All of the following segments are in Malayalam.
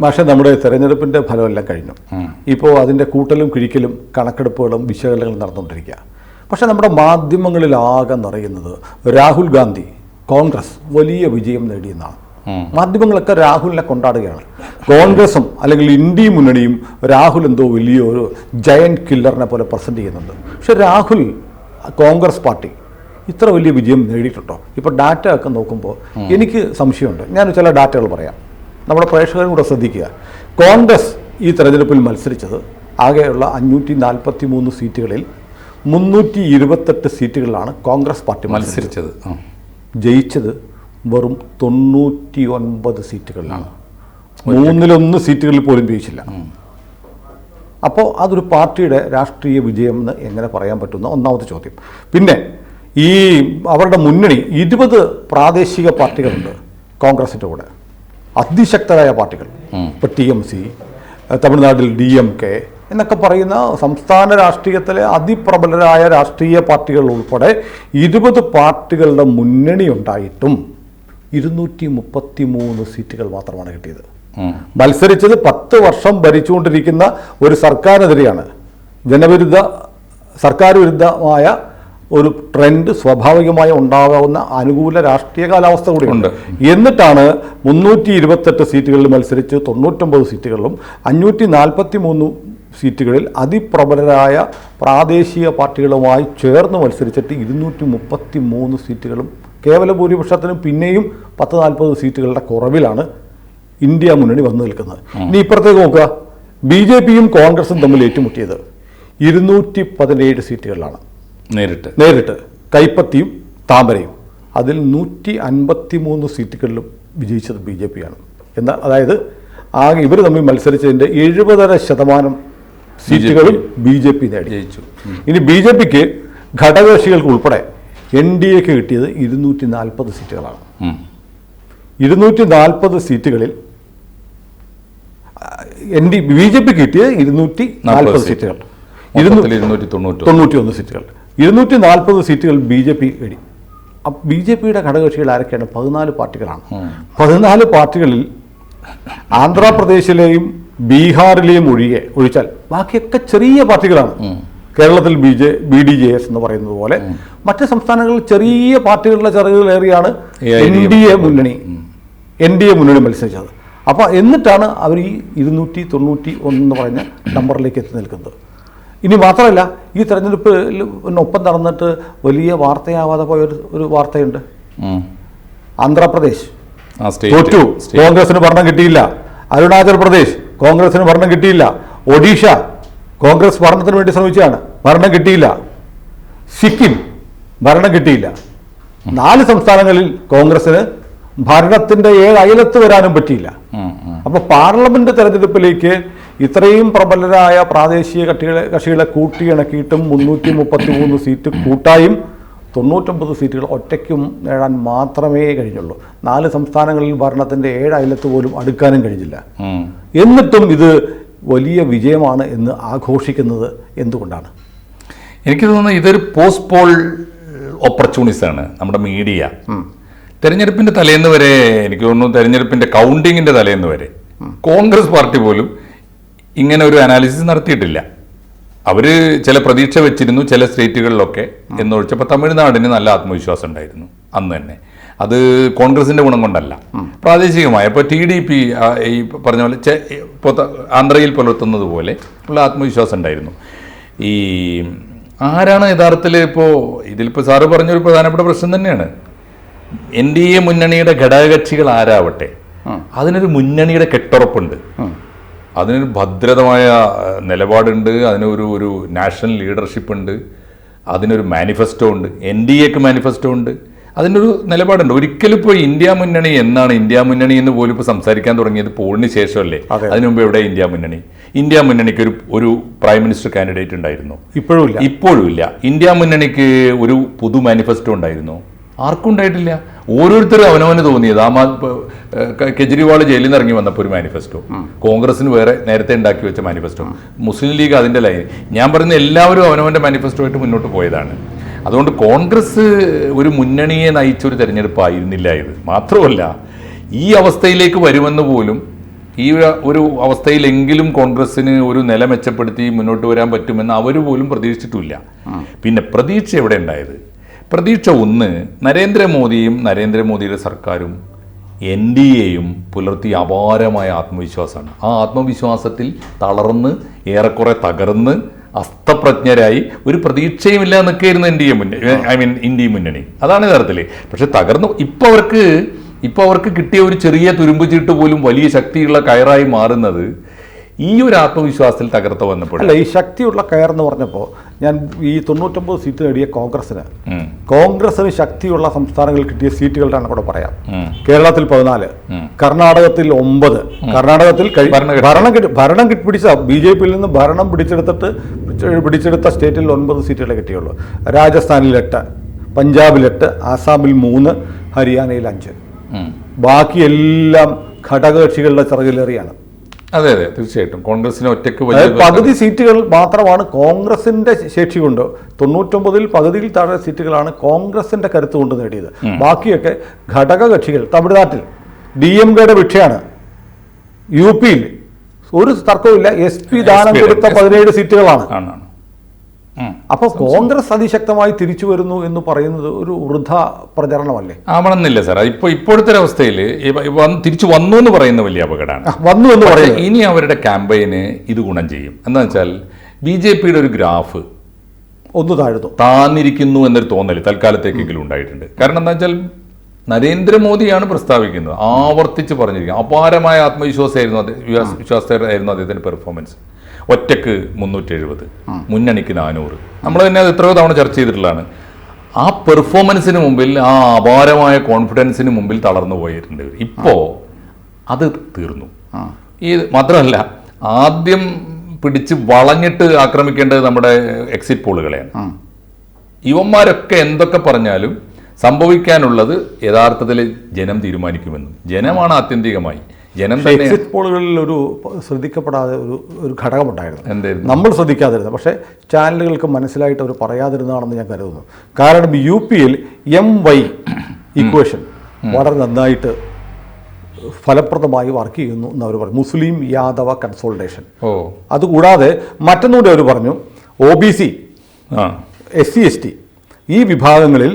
പക്ഷേ നമ്മുടെ തെരഞ്ഞെടുപ്പിൻ്റെ ഫലമെല്ലാം കഴിഞ്ഞു. ഇപ്പോൾ അതിൻ്റെ കൂട്ടലും കിഴിക്കലും കണക്കെടുപ്പുകളും വിശകലനങ്ങളും നടന്നുകൊണ്ടിരിക്കുക. പക്ഷേ നമ്മുടെ മാധ്യമങ്ങളിലാകെ നിറയുന്നത് രാഹുൽ ഗാന്ധി കോൺഗ്രസ് വലിയ വിജയം നേടിയെന്നാണ്. മാധ്യമങ്ങളൊക്കെ രാഹുലിനെ കൊണ്ടാടുകയാണ്. കോൺഗ്രസും അല്ലെങ്കിൽ ഇന്ത്യ മുന്നണിയും രാഹുൽ എന്തോ വലിയൊരു ജയന്റ് കില്ലറിനെ പോലെ പ്രസൻറ്റ് ചെയ്യുന്നുണ്ട്. പക്ഷെ രാഹുൽ കോൺഗ്രസ് പാർട്ടി ഇത്ര വലിയ വിജയം നേടിയിട്ടുണ്ടോ? ഇപ്പോൾ ഡാറ്റ ഒക്കെ നോക്കുമ്പോൾ എനിക്ക് സംശയമുണ്ട്. ഞാൻ ചില ഡാറ്റകൾ പറയാം, നമ്മുടെ പ്രേക്ഷകരും കൂടെ ശ്രദ്ധിക്കുക. കോൺഗ്രസ് ഈ തെരഞ്ഞെടുപ്പിൽ മത്സരിച്ചത് ആകെയുള്ള 543 സീറ്റുകളിൽ 328 സീറ്റുകളിലാണ് കോൺഗ്രസ് പാർട്ടി മത്സരിച്ചത്. ജയിച്ചത് വെറും 99 സീറ്റുകളിലാണ്. 1/3 സീറ്റുകളിൽ പോലും ജയിച്ചില്ല. അപ്പോൾ അതൊരു പാർട്ടിയുടെ രാഷ്ട്രീയ വിജയം എന്ന് എങ്ങനെ പറയാൻ പറ്റുന്ന ഒന്നാമത്തെ ചോദ്യം. പിന്നെ ഈ അവരുടെ മുന്നണി 20 പ്രാദേശിക പാർട്ടികളുണ്ട് കോൺഗ്രസിൻ്റെ കൂടെ, അതിശക്തരായ പാർട്ടികൾ. ഇപ്പോൾ TMC, തമിഴ്നാട്ടിൽ DMK എന്നൊക്കെ പറയുന്ന സംസ്ഥാന രാഷ്ട്രീയത്തിലെ അതിപ്രബലരായ രാഷ്ട്രീയ പാർട്ടികൾ ഉൾപ്പെടെ 20 പാർട്ടികളുടെ മുന്നണി ഉണ്ടായിട്ടും 233 സീറ്റുകൾ മാത്രമാണ് കിട്ടിയത്. മത്സരിച്ചത് 10 വർഷം ഭരിച്ചുകൊണ്ടിരിക്കുന്ന ഒരു സർക്കാരിനെതിരെയാണ്. സർക്കാർ വിരുദ്ധമായ ഒരു ട്രെൻഡ് സ്വാഭാവികമായി ഉണ്ടാകാവുന്ന അനുകൂല രാഷ്ട്രീയ കാലാവസ്ഥ കൂടിയുണ്ട്. എന്നിട്ടാണ് 328 സീറ്റുകളിൽ മത്സരിച്ച് 99 സീറ്റുകളിലും 543 സീറ്റുകളിൽ അതിപ്രബലരായ പ്രാദേശിക പാർട്ടികളുമായി ചേർന്ന് മത്സരിച്ചിട്ട് 233 സീറ്റുകളും കേവല ഭൂരിപക്ഷത്തിനും പിന്നെയും 10-40 സീറ്റുകളുടെ കുറവിലാണ് ഇന്ത്യ മുന്നണി വന്നു നിൽക്കുന്നത്. ഇനി ഇപ്പുറത്തേക്ക് നോക്കുക, BJPയും കോൺഗ്രസും തമ്മിൽ ഏറ്റുമുട്ടിയത് 217 സീറ്റുകളിലാണ് നേരിട്ട്. കൈപ്പത്തിയും താമരയും അതിൽ 153 സീറ്റുകളിലും വിജയിച്ചത് BJPയാണ്. അതായത് ആകെ ഇവർ തമ്മിൽ മത്സരിച്ചതിൻ്റെ 70% സീറ്റുകളും BJP നേടി ജയിച്ചു. ഇനി BJPക്ക് ഘടകകക്ഷികൾക്ക് ഉൾപ്പെടെ NDAക്ക് കിട്ടിയത് 240 സീറ്റുകളാണ്. 240 സീറ്റുകളിൽ BJPക്ക് കിട്ടിയത് 240 സീറ്റുകൾ, 291 സീറ്റുകൾ. 240 സീറ്റുകൾ BJP നേടി. BJPയുടെ ഘടകകക്ഷികൾ ആരൊക്കെയാണ്? 14 പാർട്ടികളാണ്. 14 പാർട്ടികളിൽ ആന്ധ്രാപ്രദേശിലെയും ബീഹാറിലെയും ഒഴിച്ചാൽ ബാക്കിയൊക്കെ ചെറിയ പാർട്ടികളാണ്. കേരളത്തിൽ BDJS എന്ന് പറയുന്നത് പോലെ മറ്റ് സംസ്ഥാനങ്ങളിൽ ചെറിയ പാർട്ടികളുടെ ചിറകുകളേറിയാണ് NDA മുന്നണി മത്സരിച്ചത്. അപ്പോൾ എന്നിട്ടാണ് അവർ ഈ 291 എന്ന് പറഞ്ഞ നമ്പറിലേക്ക് എത്തി നിൽക്കുന്നത്. ഇനി മാത്രമല്ല, ഈ തെരഞ്ഞെടുപ്പിനൊപ്പം നടന്നിട്ട് വലിയ വാർത്തയാവാതെ പോയ ഒരു വാർത്തയുണ്ട്. ആന്ധ്രാപ്രദേശ് തോറ്റു, കോൺഗ്രസിന് ഭരണം കിട്ടിയില്ല. അരുണാചൽ പ്രദേശ് കോൺഗ്രസിന് ഭരണം കിട്ടിയില്ല. ഒഡീഷ കോൺഗ്രസ് ഭരണത്തിന് വേണ്ടി ശ്രമിച്ചതാണ്, ഭരണം കിട്ടിയില്ല. സിക്കിം ഭരണം കിട്ടിയില്ല. 4 സംസ്ഥാനങ്ങളിൽ കോൺഗ്രസിന് ഭരണത്തിൻ്റെ 7 അയലത്ത് വരാനും പറ്റിയില്ല. അപ്പോൾ പാർലമെന്റ് തെരഞ്ഞെടുപ്പിലേക്ക് ഇത്രയും പ്രബലരായ പ്രാദേശിക കക്ഷികളെ കൂട്ടിയിണക്കിയിട്ടും 333 സീറ്റ് കൂട്ടായും 99 സീറ്റുകൾ ഒറ്റയ്ക്കും നേടാൻ മാത്രമേ കഴിഞ്ഞുള്ളൂ. 4 സംസ്ഥാനങ്ങളിൽ ഭരണത്തിൻ്റെ 7 അയലത്ത് പോലും അടുക്കാനും കഴിഞ്ഞില്ല. എന്നിട്ടും ഇത് വലിയ വിജയമാണ് എന്ന് ആഘോഷിക്കുന്നത് എന്തുകൊണ്ടാണ്? എനിക്ക് തോന്നുന്നത് ഇതൊരു പോസ്റ്റ് പോൾ ഓപ്പർച്യൂണിറ്റീസ് ആണ്. നമ്മുടെ മീഡിയ തെരഞ്ഞെടുപ്പിൻ്റെ തലേന്ന് വരെ, എനിക്ക് തോന്നുന്നു തെരഞ്ഞെടുപ്പിൻ്റെ കൗണ്ടിങ്ങിൻ്റെ തലേന്ന് വരെ കോൺഗ്രസ് പാർട്ടി പോലും ഇങ്ങനെ ഒരു അനാലിസിസ് നടത്തിയിട്ടില്ല. അവർ ചില പ്രതീക്ഷ വെച്ചിരുന്നു ചില സ്റ്റേറ്റുകളിലൊക്കെ എന്നൊഴിച്ചപ്പോൾ തമിഴ്നാടിന് നല്ല ആത്മവിശ്വാസം ഉണ്ടായിരുന്നു അന്ന് തന്നെ. അത് കോൺഗ്രസിൻ്റെ ഗുണം കൊണ്ടല്ല, പ്രാദേശികമായ ഇപ്പോൾ TDP ഈ പറഞ്ഞ പോലെ ഇപ്പോൾ ആന്ധ്രയിൽ പുലർത്തുന്നത് പോലെ ഉള്ള ആത്മവിശ്വാസം ഉണ്ടായിരുന്നു. ഈ ആരാണ് യഥാർത്ഥത്തിൽ ഇതിലിപ്പോൾ സാറ് പറഞ്ഞൊരു പ്രധാനപ്പെട്ട പ്രശ്നം തന്നെയാണ്. NDA മുന്നണിയുടെ ഘടകകക്ഷികൾ ആരാവട്ടെ, അതിനൊരു മുന്നണിയുടെ കെട്ടുറപ്പുണ്ട്, അതിനൊരു ഭദ്രതമായ നിലപാടുണ്ട്, അതിനൊരു നാഷണൽ ലീഡർഷിപ്പ് ഉണ്ട്, അതിനൊരു മാനിഫെസ്റ്റോ ഉണ്ട്. NDAക്ക് മാനിഫെസ്റ്റോ ഉണ്ട്, അതിനൊരു നിലപാടുണ്ട്. ഒരിക്കലും ഇപ്പോൾ ഇന്ത്യ മുന്നണി എന്നാണ് ഇന്ത്യ മുന്നണി എന്ന് പോലും ഇപ്പോൾ സംസാരിക്കാൻ തുടങ്ങിയത് പോളിന് ശേഷമല്ലേ? അതിനു മുമ്പ് എവിടെ ഇന്ത്യ മുന്നണിക്ക് ഒരു പ്രൈം മിനിസ്റ്റർ കാൻഡിഡേറ്റ് ഉണ്ടായിരുന്നു? ഇപ്പോഴും ഇല്ല. ഇന്ത്യ മുന്നണിക്ക് ഒരു പൊതു മാനിഫെസ്റ്റോ ഉണ്ടായിരുന്നു? ആർക്കും ഉണ്ടായിട്ടില്ല. ഓരോരുത്തരും അവനവന് തോന്നിയത്. കെജ്രിവാൾ ജയിലിൽ നിന്ന് ഇറങ്ങി വന്നപ്പോൾ ഒരു മാനിഫെസ്റ്റോ, കോൺഗ്രസിന് വേറെ നേരത്തെ ഉണ്ടാക്കി വെച്ച മാനിഫെസ്റ്റോ, മുസ്ലിം ലീഗ് അതിൻ്റെ ലൈൻ. ഞാൻ പറയുന്ന എല്ലാവരും അവനവൻ്റെ മാനിഫെസ്റ്റോ ആയിട്ട് മുന്നോട്ട് പോയതാണ്. അതുകൊണ്ട് കോൺഗ്രസ് ഒരു മുന്നണിയെ നയിച്ചൊരു തെരഞ്ഞെടുപ്പായിരുന്നില്ല ഇത്. മാത്രമല്ല, ഈ അവസ്ഥയിലേക്ക് വരുമെന്ന് പോലും ഈ ഒരു അവസ്ഥയിലെങ്കിലും കോൺഗ്രസ്സിന് ഒരു നില മെച്ചപ്പെടുത്തി മുന്നോട്ട് വരാൻ പറ്റുമെന്ന് അവർ പോലും പ്രതീക്ഷിച്ചിട്ടില്ല. പിന്നെ പ്രതീക്ഷ എവിടെ ഉണ്ടായത്? പ്രതീക്ഷ ഒന്ന്, നരേന്ദ്രമോദിയും നരേന്ദ്രമോദിയുടെ സർക്കാരും NDAയും പുലർത്തിയ അപാരമായ ആത്മവിശ്വാസമാണ്. ആ ആത്മവിശ്വാസത്തിൽ തളർന്ന് ഏറെക്കുറെ തകർന്ന് അസ്തപ്രജ്ഞരായി ഒരു പ്രതീക്ഷയുമില്ല നിൽക്കുകയായിരുന്നു ഇന്ത്യ മുന്നണി. അതാണ് യഥാർത്ഥത്തിൽ. പക്ഷെ തകർന്നു ഇപ്പോൾ അവർക്ക് കിട്ടിയ ഒരു ചെറിയ തുരുമ്പ് ചീട്ട് പോലും വലിയ ശക്തിയുള്ള കയറായി മാറുന്നത് ഈ ഒരു ആത്മവിശ്വാസത്തിൽ തകർത്ത് വന്നപ്പോഴല്ല. ഈ ശക്തിയുള്ള കയർ എന്ന് പറഞ്ഞപ്പോൾ ഞാൻ ഈ 99 സീറ്റ് നേടിയ കോൺഗ്രസിന് ശക്തിയുള്ള സംസ്ഥാനങ്ങളിൽ കിട്ടിയ സീറ്റുകളുടെ കൂടെ പറയാം. കേരളത്തിൽ 14, കർണാടകത്തിൽ 9. കർണാടകത്തിൽ ഭരണം പിടിച്ച BJP നിന്ന് ഭരണം പിടിച്ചെടുത്ത സ്റ്റേറ്റിൽ 9 സീറ്റുകളെ കിട്ടിയുള്ളൂ. രാജസ്ഥാനിൽ 8, പഞ്ചാബിൽ 8, ആസാമിൽ 3, ഹരിയാനയിൽ 5. ബാക്കിയെല്ലാം ഘടകകക്ഷികളുടെ ചിറകിലേറിയാണ്. അതെ അതെ, തീർച്ചയായിട്ടും കോൺഗ്രസിന് ഒറ്റയ്ക്ക് പകുതി സീറ്റുകൾ മാത്രമാണ് കോൺഗ്രസിന്റെ ശേഷി കൊണ്ട്. 99-ൽ പകുതിയിൽ താഴെ സീറ്റുകളാണ് കോൺഗ്രസിന്റെ കരുത്ത് കൊണ്ട് നേടിയത്. ബാക്കിയൊക്കെ ഘടകകക്ഷികൾ. തമിഴ്നാട്ടിൽ DMKയുടെ വിഷയമാണ്. UPയിൽ ഒരു തർക്കവുമില്ല, SP ദാനം കൊടുത്ത 17 സീറ്റുകളാണ്. അപ്പോൾ കോൺഗ്രസ് അതിശക്തമായി തിരിച്ചു വരുന്നു എന്ന് പറയുന്നത് ഒരു വൃഥ പ്രചരണമല്ലേ? ആവണമെന്നില്ല സാർ. ഇപ്പോഴത്തെ അവസ്ഥയിൽ തിരിച്ചു വന്നു എന്ന് പറയുന്ന വലിയ അപകടമാണ്. വന്നു എന്ന് പറയുന്നത് ഇനി അവരുടെ ക്യാമ്പയിന് ഇത് ഗുണം ചെയ്യും. എന്താ വെച്ചാൽ BJPയുടെ ഒരു ഗ്രാഫ് ഒന്ന് താന്നിരിക്കുന്നു എന്നൊരു തോന്നൽ തൽക്കാലത്തേക്കെങ്കിലും ഉണ്ടായിട്ടുണ്ട്. കാരണം എന്താ വെച്ചാൽ നരേന്ദ്രമോദിയാണ് പ്രസ്താവിക്കുന്നത്, ആവർത്തിച്ച് പറഞ്ഞിരിക്കുന്നത്. അപാരമായ ആത്മവിശ്വാസമായിരുന്നു അദ്ദേഹത്തിന്റെ പെർഫോമൻസ്. ഒറ്റക്ക് 370, മുന്നണിക്ക് 400. നമ്മൾ തന്നെ അത് എത്രയോ തവണ ചർച്ച ചെയ്തിട്ടുള്ളതാണ്. ആ പെർഫോമൻസിന് മുമ്പിൽ, ആ അപാരമായ കോൺഫിഡൻസിന് മുമ്പിൽ തളർന്നു പോയിട്ടുണ്ട്. ഇപ്പോൾ അത് തീർന്നു. മാത്രമല്ല, ആദ്യം പിടിച്ച് വളഞ്ഞിട്ട് ആക്രമിക്കേണ്ടത് നമ്മുടെ എക്സിറ്റ് പോളുകളെയാണ്. ഇവന്മാരൊക്കെ എന്തൊക്കെ പറഞ്ഞാലും സംഭവിക്കാനുള്ളത് യഥാർത്ഥത്തിൽ ജനം തീരുമാനിക്കുമെന്നും, ജനമാണ് ആത്യന്തികമായി. എക്സിറ്റ് പോളുകളിൽ ഒരു ശ്രദ്ധിക്കപ്പെടാതെ ഒരു ഘടകമുണ്ടായിരുന്നു, നമ്മൾ ശ്രദ്ധിക്കാതിരുന്നത്. പക്ഷേ ചാനലുകൾക്ക് മനസ്സിലായിട്ട് അവർ പറയാതിരുന്നതാണെന്ന് ഞാൻ കരുതുന്നു. കാരണം UPയിൽ MY ഇക്വേഷൻ വളരെ നന്നായിട്ട് ഫലപ്രദമായി വർക്ക് ചെയ്യുന്നു എന്ന് അവർ പറഞ്ഞു. മുസ്ലിം യാദവ കൺസോൾട്ടേഷൻ. അതുകൂടാതെ മറ്റൊന്നുകൂടി അവർ പറഞ്ഞു, OBC, SC ST ഈ വിഭാഗങ്ങളിൽ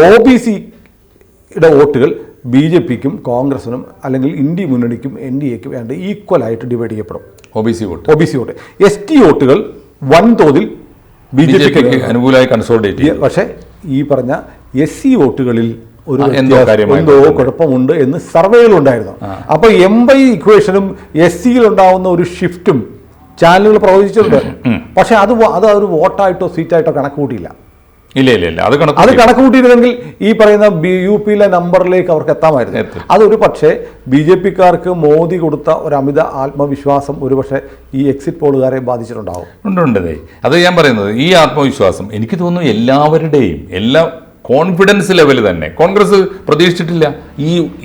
OBCയുടെ വോട്ടുകൾ BJPക്കും കോൺഗ്രസിനും അല്ലെങ്കിൽ ഇന്ത്യ മുന്നണിക്കും NDAക്കും വേണ്ട ഈക്വലായിട്ട് ഡിവൈഡ് ചെയ്യപ്പെടും. OBC vote. ST വോട്ടുകൾ വൻതോതിൽ BJPക്ക് അനുകൂലമായി കൺസോൾട്ടേറ്റ് ചെയ്യും. പക്ഷേ ഈ പറഞ്ഞ SC വോട്ടുകളിൽ എന്തോ കുഴപ്പമുണ്ട് എന്ന് സർവേയിലുണ്ടായിരുന്നു. അപ്പോൾ MY ഇക്വേഷനും SCയിൽ ഉണ്ടാവുന്ന ഒരു ഷിഫ്റ്റും ചാനലുകൾ പ്രവചിച്ചിട്ടുണ്ട്. പക്ഷെ അത് ഒരു വോട്ടായിട്ടോ സീറ്റായിട്ടോ കണക്ക് കൂട്ടിയില്ല. ഇല്ല, അത് കണക്ക് കൂട്ടിയിരുന്നെങ്കിൽ ഈ പറയുന്ന UPയിലെ നമ്പറിലേക്ക് അവർക്ക് എത്താമായിരുന്നു. അതൊരു പക്ഷേ BJPക്കാർക്ക് മോദി കൊടുത്ത ഒരു അമിത ആത്മവിശ്വാസം ഒരുപക്ഷെ ഈ എക്സിറ്റ് പോളുകാരെ ബാധിച്ചിട്ടുണ്ടാവും. ഉണ്ടേ. അത് ഞാൻ പറയുന്നത്, ഈ ആത്മവിശ്വാസം എനിക്ക് തോന്നുന്നു എല്ലാവരുടെയും കോൺഫിഡൻസ് ലെവൽ തന്നെ കോൺഗ്രസ് പ്രതീക്ഷിച്ചിട്ടില്ല.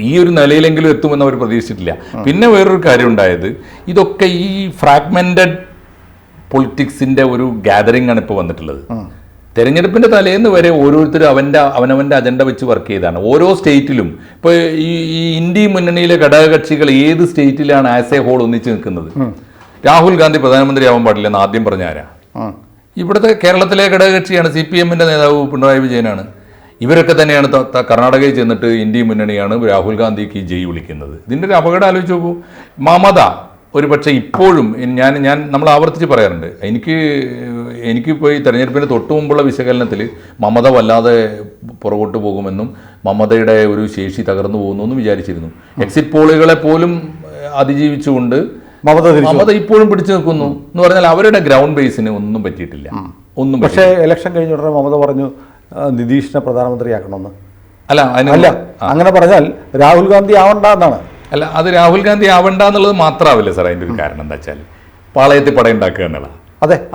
ഈ ഒരു നിലയിലെങ്കിലും എത്തുമെന്ന് അവർ പ്രതീക്ഷിച്ചിട്ടില്ല. പിന്നെ വേറൊരു കാര്യം ഉണ്ടായത്, ഇതൊക്കെ ഈ ഫ്രാഗ്മെന്റഡ് പൊളിറ്റിക്സിന്റെ ഒരു ഗാദറിംഗ് ആണ് ഇപ്പോൾ വന്നിട്ടുള്ളത്. തെരഞ്ഞെടുപ്പിന്റെ തലേന്ന് വരെ ഓരോരുത്തരും അവനവന്റെ അജണ്ട വെച്ച് വർക്ക് ചെയ്താണ്. ഓരോ സ്റ്റേറ്റിലും ഇപ്പോൾ ഈ ഇന്ത്യ മുന്നണിയിലെ ഘടകകക്ഷികൾ ഏത് സ്റ്റേറ്റിലാണ് ആസ് എ ഹോൾ ഒന്നിച്ച് നിൽക്കുന്നത്? രാഹുൽ ഗാന്ധി പ്രധാനമന്ത്രിയാവാൻ പാടില്ലെന്ന് ആദ്യം പറഞ്ഞ ആരാ? ഇവിടുത്തെ കേരളത്തിലെ ഘടകകക്ഷിയാണ്, CPMന്റെ നേതാവ് പിണറായി വിജയനാണ്. ഇവരൊക്കെ തന്നെയാണ് കർണാടകയിൽ ചെന്നിട്ട് ഇന്ത്യ മുന്നണിയാണ് രാഹുൽ ഗാന്ധിക്ക് ജയ് വിളിക്കുന്നത്. ഇതിൻ്റെ ഒരു അപകടം ആലോചിച്ച് നോക്കൂ. മമത ഒരു പക്ഷേ ഇപ്പോഴും നമ്മൾ ആവർത്തിച്ച് പറയാറുണ്ട്, എനിക്കിപ്പോൾ ഈ തെരഞ്ഞെടുപ്പിന് തൊട്ടു മുമ്പുള്ള വിശകലനത്തിൽ മമത വല്ലാതെ പുറകോട്ട് പോകുമെന്നും മമതയുടെ ഒരു ശേഷി തകർന്നു പോകുന്നു എന്നും വിചാരിച്ചിരുന്നു. എക്സിറ്റ് പോളുകളെ പോലും അതിജീവിച്ചുകൊണ്ട് മമത ഇപ്പോഴും പിടിച്ചു നിൽക്കുന്നു എന്ന് പറഞ്ഞാൽ അവരുടെ ഗ്രൗണ്ട് ബേസിന് ഒന്നും പറ്റിയിട്ടില്ല. പക്ഷേ ഇലക്ഷൻ കഴിഞ്ഞ ഉടനെ മമത പറഞ്ഞു നിതീഷിനെ പ്രധാനമന്ത്രിയാക്കണമെന്ന്. അല്ല അങ്ങനെ പറഞ്ഞാൽ രാഹുൽ ഗാന്ധി ആവണ്ട എന്നാണ്. അല്ല, അത് രാഹുൽ ഗാന്ധി ആവണ്ട എന്നുള്ളത് മാത്രമാവില്ല സാർ. അതിൻ്റെ ഒരു കാരണം എന്താ വെച്ചാൽ പാളയത്തിൽ പടയുണ്ടാക്കുക എന്നുള്ള.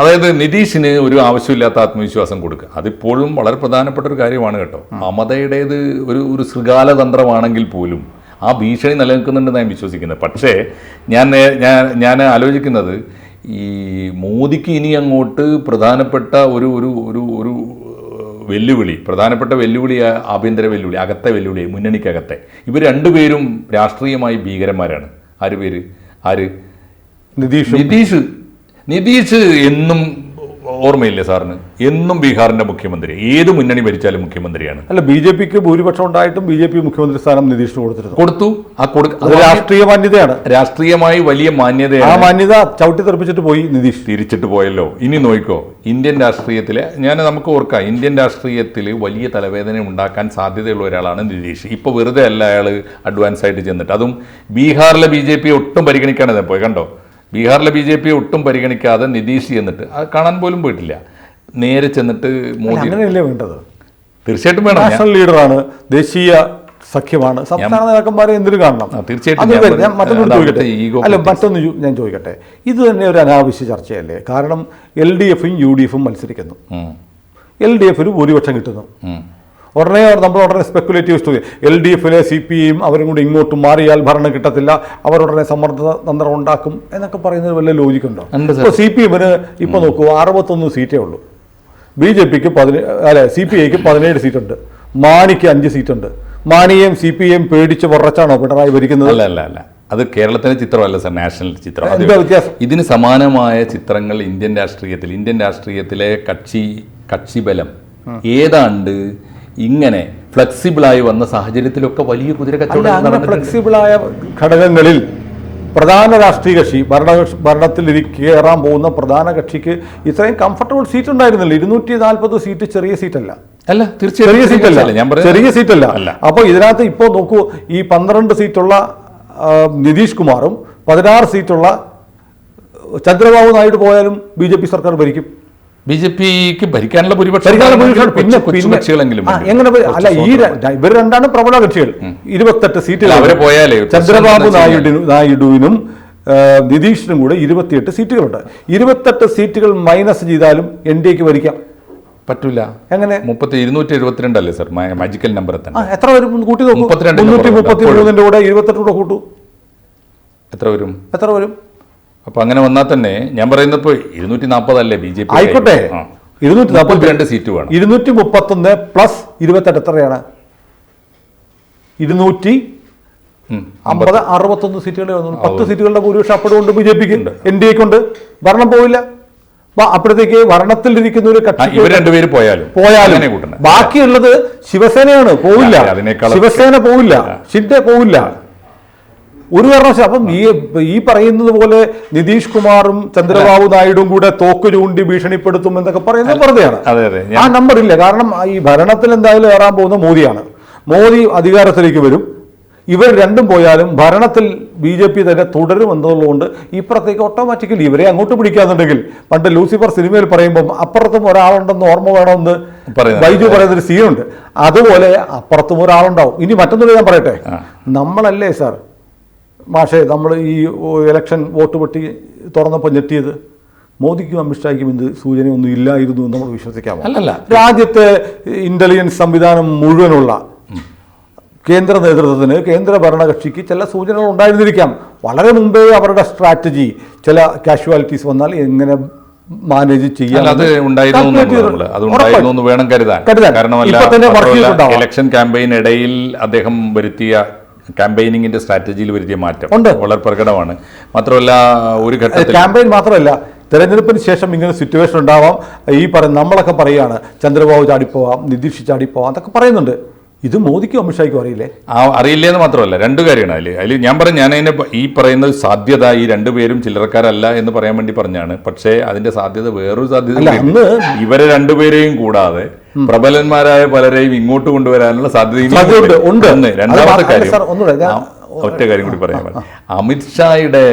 അതായത് നിതീഷിന് ഒരു ആവശ്യമില്ലാത്ത ആത്മവിശ്വാസം കൊടുക്കുക. അതിപ്പോഴും വളരെ പ്രധാനപ്പെട്ട ഒരു കാര്യമാണ് കേട്ടോ. മമതയുടേത് ഒരു ശൃഗാലതന്ത്രമാണെങ്കിൽ പോലും ആ ഭീഷണി നിലനിൽക്കുന്നുണ്ടെന്ന് ഞാൻ വിശ്വസിക്കുന്നത്. പക്ഷേ ഞാൻ ആലോചിക്കുന്നത്, ഈ മോദിക്ക് ഇനി അങ്ങോട്ട് പ്രധാനപ്പെട്ട ഒരു പ്രധാനപ്പെട്ട വെല്ലുവിളി, ആഭ്യന്തര വെല്ലുവിളി, അകത്തെ വെല്ലുവിളി, മുന്നണിക്കകത്തെ. ഇവർ രണ്ടുപേരും രാഷ്ട്രീയമായി ഭീകരന്മാരാണ്. ആര് പേര്? ആര്? നിതീഷ് നിതീഷ് എന്നും ഓർമ്മയില്ലേ സാറിന്? എന്നും ബീഹാറിന്റെ മുഖ്യമന്ത്രി, ഏത് മുന്നണി ഭരിച്ചാലും മുഖ്യമന്ത്രിയാണ്. അല്ല, BJP-ക്ക് ഭൂരിപക്ഷം ഉണ്ടായിട്ടും BJP മുഖ്യമന്ത്രി സ്ഥാനം നിതീഷിന് കൊടുത്തു. അത് രാഷ്ട്രീയ മാന്യതയാണ്. രാഷ്ട്രീയമായി വലിയ മാന്യതയാണ്. ആ മാന്യത ചവിട്ടി തെറിപ്പിച്ചിട്ട് പോയി നിതീഷ്. തിരിച്ചിട്ട് പോയല്ലോ. ഇനി നോക്കിക്കോ, ഇന്ത്യൻ രാഷ്ട്രീയത്തിലെ നമുക്ക് ഓർക്കാം, ഇന്ത്യൻ രാഷ്ട്രീയത്തിൽ വലിയ തലവേദന ഉണ്ടാക്കാൻ സാധ്യതയുള്ള ഒരാളാണ് നിതീഷ്. ഇപ്പൊ വെറുതെ അല്ല അയാൾ അഡ്വാൻസ് ആയിട്ട് ചെന്നിട്ട്, അതും ബീഹാറിലെ BJP ഒട്ടും പരിഗണിക്കാതെ പോയി. കണ്ടോ, ബീഹാറിലെ BJP ഒട്ടും പരിഗണിക്കാതെ നിതീഷ് ചെന്നിട്ട് അത് കാണാൻ പോലും പോയിട്ടില്ല. നേരെ ചെന്നിട്ട് മോദി. അങ്ങനെയല്ലേ വേണ്ടത്? തീർച്ചയായിട്ടും വേണം. നാഷണൽ ലീഡറാണ്, ദേശീയ സഖ്യമാണ്, സംസ്ഥാന നേതാക്കന്മാരെ എന്തിനു കാണണം? തീർച്ചയായിട്ടും. മറ്റൊന്ന് ഞാൻ ചോദിക്കട്ടെ, ഇത് തന്നെ ഒരു അനാവശ്യ ചർച്ചയല്ലേ? കാരണം LDF-ഉം UDF-ഉം മത്സരിക്കുന്നു, LDF-ന് ഭൂരിപക്ഷം കിട്ടുന്നു. ഉടനെ സ്പെക്കുലേറ്റീവ് സ്റ്റോറി, LDF-ലെ CPI അവരും കൂടി ഇങ്ങോട്ട് മാറിയാൽ ഭരണം കിട്ടത്തില്ല, അവരുടനെ സമ്മർദ്ദ തന്ത്രം ഉണ്ടാക്കും എന്നൊക്കെ പറയുന്നത് വല്ല ലോജിക്കുണ്ടോ? ഇപ്പോൾ CPM-ന് ഇപ്പോൾ നോക്കൂ, 61 സീറ്റേ ഉള്ളൂ. BJP-ക്ക് CPI-ക്ക് 17 സീറ്റുണ്ട്, മാണിക്ക് 5 സീറ്റുണ്ട്. മാണിയെയും CPI-യും പേടിച്ച് വറച്ചാണോ പിണറായി ഭരിക്കുന്നത്? അല്ല, അത് കേരളത്തിലെ ചിത്രമല്ല സർ, നാഷണൽ ചിത്രം. ഇതിന് സമാനമായ ചിത്രങ്ങൾ ഇന്ത്യൻ രാഷ്ട്രീയത്തിലെ കക്ഷിബലം ഏതാണ്ട് ഇങ്ങനെ ഫ്ലെക്സിബിളായി വന്ന സാഹചര്യത്തിലൊക്കെ വലിയ കുതിര കച്ചവടം. ഫ്ലെക്സിബിളായ ഘടകങ്ങളിൽ പ്രധാന രാഷ്ട്രീയ കക്ഷി ഭരണത്തിൽ കയറാൻ പോകുന്ന പ്രധാന കക്ഷിക്ക് ഇത്രയും കംഫർട്ടബിൾ സീറ്റ് ഉണ്ടായിരുന്നില്ല. 240 സീറ്റ് ചെറിയ സീറ്റല്ല. അല്ല, തീർച്ചയായും ചെറിയ സീറ്റല്ല. അപ്പോൾ ഇതിനകത്ത് ഇപ്പോൾ നോക്കൂ, ഈ 12 സീറ്റുള്ള നിതീഷ് കുമാറും 16 സീറ്റുള്ള ചന്ദ്രബാബു നായിഡു പോയാലും BJP സർക്കാർ ഭരിക്കും. BJP-ക്ക് ഭരിക്കാനുള്ള ഭൂരിപക്ഷം പിന്നെ എങ്ങനെ? അല്ല, ഇവർ രണ്ടാണ് പ്രബല കക്ഷികൾ. 28 സീറ്റുകൾ അവരെ പോയാലേ ചന്ദ്രബാബു നായിഡുവിനും നിതീഷിനും കൂടെ 28 സീറ്റുകളുണ്ട്. 28 സീറ്റുകൾ മൈനസ് ചെയ്താലും NDA-ക്ക് ഭരിക്കാം. പറ്റൂല. എങ്ങനെ? 272 അല്ലേ സർ മാജിക്കൽ നമ്പർ? എത്ര വരും? കൂട്ടി നോക്കൂ. 333 കൂടെ 28 കൂടെ കൂട്ടൂ, എത്ര വരും? അപ്പൊ അങ്ങനെ വന്നാൽ തന്നെ ഞാൻ പറയുന്നപ്പോ 240 അല്ലേ BJP? ആയിക്കോട്ടെ, 242 സീറ്റ് വേണം. 231 പ്ലസ് 28 എത്രയാണ്? 250, 61 സീറ്റുകളെ വന്നു. 10 സീറ്റുകളുടെ ഭൂരിപക്ഷം അപ്പോഴുണ്ട് BJP-ക്ക്, NDA-ക്ക് ഉണ്ട്. ഭരണം പോവില്ല. അപ്പോഴത്തേക്ക് ഭരണത്തിൽ ഇരിക്കുന്ന ഒരു കക്ഷി ഇവർ രണ്ടുപേര് പോയാലും ബാക്കിയുള്ളത് ശിവസേനയാണ്. പോവില്ല, ശിവസേന പോവില്ല, ഷിൻഡെ പോവില്ല ഒരു കാരണവശാലും. അപ്പം ഈ പറയുന്നത് പോലെ നിതീഷ് കുമാറും ചന്ദ്രബാബു നായിഡുവും കൂടെ തോക്ക് ചൂണ്ടി ഭീഷണിപ്പെടുത്തും എന്നൊക്കെ പറയുന്നത് വെറുതെയാണ്. ആ നമ്പർ ഇല്ല. കാരണം ഈ ഭരണത്തിൽ എന്തായാലും കയറാൻ പോകുന്ന മോദിയാണ്. മോദി അധികാരത്തിലേക്ക് വരും. ഇവർ രണ്ടും പോയാലും ഭരണത്തിൽ BJP തന്നെ തുടരും എന്നുള്ളതുകൊണ്ട് ഇപ്പുറത്തേക്ക് ഓട്ടോമാറ്റിക്കലി ഇവരെ അങ്ങോട്ട് പിടിക്കാന്നുണ്ടെങ്കിൽ, പണ്ട് ലൂസിഫർ സിനിമയിൽ പറയുമ്പോൾ അപ്പുറത്തും ഒരാളുണ്ടെന്ന് ഓർമ്മ വേണമെന്ന് ബൈജു പറയുന്നൊരു സീനുണ്ട്. അതുപോലെ അപ്പുറത്തും ഒരാളുണ്ടാവും. ഇനി മറ്റൊന്നും ഞാൻ പറയട്ടെ, നമ്മളല്ലേ സാർ മാഷേ നമ്മൾ ഈ ഇലക്ഷൻ വോട്ട് പെട്ടി തുറന്നപ്പോൾ ഞെട്ടിയത്? മോദിക്കും അമിത്ഷായ്ക്കും ഇത് സൂചനയൊന്നും ഇല്ലായിരുന്നു എന്ന് നമ്മൾ വിശ്വസിക്കാമോ? രാജ്യത്തെ ഇന്റലിജൻസ് സംവിധാനം മുഴുവനുള്ള കേന്ദ്ര നേതൃത്വത്തിന്, കേന്ദ്ര ഭരണകക്ഷിക്ക് ചില സൂചനകൾ ഉണ്ടായിരുന്നിരിക്കാം. വളരെ മുമ്പേ അവരുടെ സ്ട്രാറ്റജി, ചില കാഷ്വാലിറ്റീസ് വന്നാൽ എങ്ങനെ മാനേജ് ചെയ്യാൻ വേണം കരുതാൻ. ഇലക്ഷൻ ക്യാമ്പയിൻ ഇടയിൽ അദ്ദേഹം വരുത്തിയ ക്യാമ്പയിനിങ്ങിന്റെ സ്ട്രാറ്റജിയിൽ വരുത്തിയ മാറ്റം വളരെ പ്രകടമാണ്. മാത്രമല്ല, ഒരു ഘട്ടത്തിൽ ക്യാമ്പയിൻ മാത്രമല്ല, തെരഞ്ഞെടുപ്പിന് ശേഷം ഇങ്ങനെ സിറ്റുവേഷൻ ഉണ്ടാവാം. ഈ നമ്മളൊക്കെ പറയുകയാണ് ചന്ദ്രബാബു ചാടിപ്പോവാം, നിതീഷ് ചാടിപ്പോവാം എന്നൊക്കെ പറയുന്നുണ്ട്. ഇത് മോദിക്കും അമിത്ഷായ്ക്കും അറിയില്ലേ? അറിയില്ലേ എന്ന് മാത്രമല്ല, രണ്ടു കാര്യമാണ് അതിൽ ഞാൻ അതിനെ ഈ പറയുന്നത് സാധ്യത, ഈ രണ്ടുപേരും ചില്ലറക്കാരല്ല എന്ന് പറയാൻ വേണ്ടി പറഞ്ഞാണ്. പക്ഷേ അതിന്റെ സാധ്യത വേറൊരു സാധ്യത, ഇവരെ രണ്ടുപേരെയും കൂടാതെ പ്രബലന്മാരായ പലരെയും ഇങ്ങോട്ട് കൊണ്ടുവരാനുള്ള സാധ്യത ഉണ്ട്. രണ്ടാമത്തെ കാര്യം, ഒറ്റ കാര്യം കൂടി പറയാൻ, അമിത്ഷായുടെ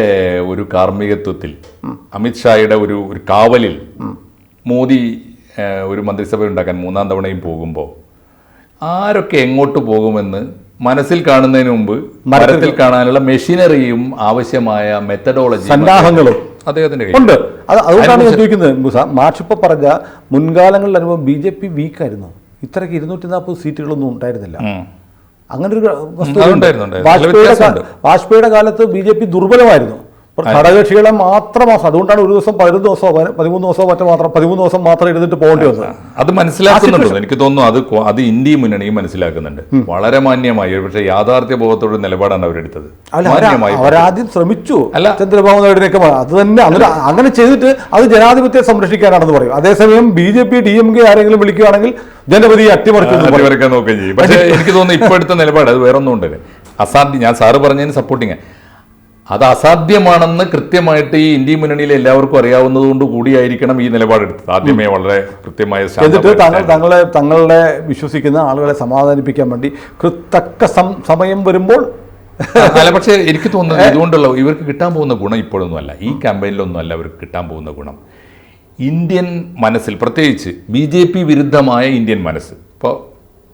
ഒരു കാർമ്മികത്വത്തിൽ, അമിത്ഷായുടെ ഒരു കാവലിൽ മോദി ഒരു മന്ത്രിസഭ ഉണ്ടാക്കാൻ 3ാം തവണയും പോകുമ്പോൾ ആരൊക്കെ എങ്ങോട്ട് പോകുമെന്ന് മനസ്സിൽ കാണുന്നതിന് മുമ്പ് മരത്തിൽ കാണാനുള്ള മെഷീനറിയും ആവശ്യമായ മെത്തഡോളജി സന്നാഹങ്ങളും അദ്ദേഹത്തിന്റെ ഉണ്ട്. അതുകൊണ്ടാണ് ഞാൻ ചോദിക്കുന്നത്. മാഷിപ്പോ പറഞ്ഞ മുൻകാലങ്ങളിൽ അനുഭവം BJP വീക്കായിരുന്നു. ഇത്രയ്ക്ക് 240 സീറ്റുകളൊന്നും ഉണ്ടായിരുന്നില്ല. അങ്ങനെ ഒരു വാജ്പേയിയുടെ കാലത്ത് BJP ദുർബലമായിരുന്നു. ഘടകകക്ഷികളെ മാത്രം അതുകൊണ്ടാണ് ഒരു ദിവസം 11 ദിവസമോ 13 ദിവസമോ മാത്രം 13 ദിവസം മാത്രം ഇരുന്നിട്ട് പോകേണ്ടി വന്നത്. അത് മനസ്സിലാക്കുന്നുണ്ടോ? എനിക്ക് തോന്നുന്നു അത് ഇന്ത്യ മുന്നണിയും മനസ്സിലാക്കുന്നുണ്ട് വളരെ മാന്യമായി. പക്ഷേ യാഥാർത്ഥ്യ ബോധത്തോടെ നിലപാടാണ് അവരെടുത്തത്. അവരാദ്യം ശ്രമിച്ചു ചന്ദ്രബാബു നായിഡുവിനെയൊക്കെ അത് തന്നെ അങ്ങനെ ചെയ്തിട്ട് അത് ജനാധിപത്യത്തെ സംരക്ഷിക്കാനാണെന്ന് പറയും. അതേസമയം BJP DMK ആരെങ്കിലും വിളിക്കുകയാണെങ്കിൽ ജനപതിയെ അട്ടിമറിക്കാൻ നോക്കുകയും ചെയ്യും. പക്ഷേ എനിക്ക് തോന്നുന്നു ഇപ്പോൾ എടുത്ത നിലപാട് അത് വേറൊന്നും ഉണ്ട്, അസാധ്യം. ഞാൻ സാറ് പറഞ്ഞതിന് സപ്പോർട്ടിങ്, അത് അസാധ്യമാണെന്ന് കൃത്യമായിട്ട് ഈ ഇന്ത്യ മുന്നണിയിലെ എല്ലാവർക്കും അറിയാവുന്നതുകൊണ്ട് കൂടിയായിരിക്കണം ഈ നിലപാടെടുത്തത്. ആദ്യമേ വളരെ കൃത്യമായ എന്നിട്ട് തങ്ങളെ വിശ്വസിക്കുന്ന ആളുകളെ സമാധാനിപ്പിക്കാൻ വേണ്ടി തക്ക സമയം വരുമ്പോൾ അല്ല. പക്ഷേ എനിക്ക് തോന്നുന്നത് ഇതുകൊണ്ടുള്ള ഇവർക്ക് കിട്ടാൻ പോകുന്ന ഗുണം ഇപ്പോഴൊന്നുമല്ല, ഈ ക്യാമ്പയിനിലൊന്നുമല്ല അവർക്ക് കിട്ടാൻ പോകുന്ന ഗുണം. ഇന്ത്യൻ മനസ്സിൽ, പ്രത്യേകിച്ച് BJP വിരുദ്ധമായ ഇന്ത്യൻ മനസ്സ്, ഇപ്പോൾ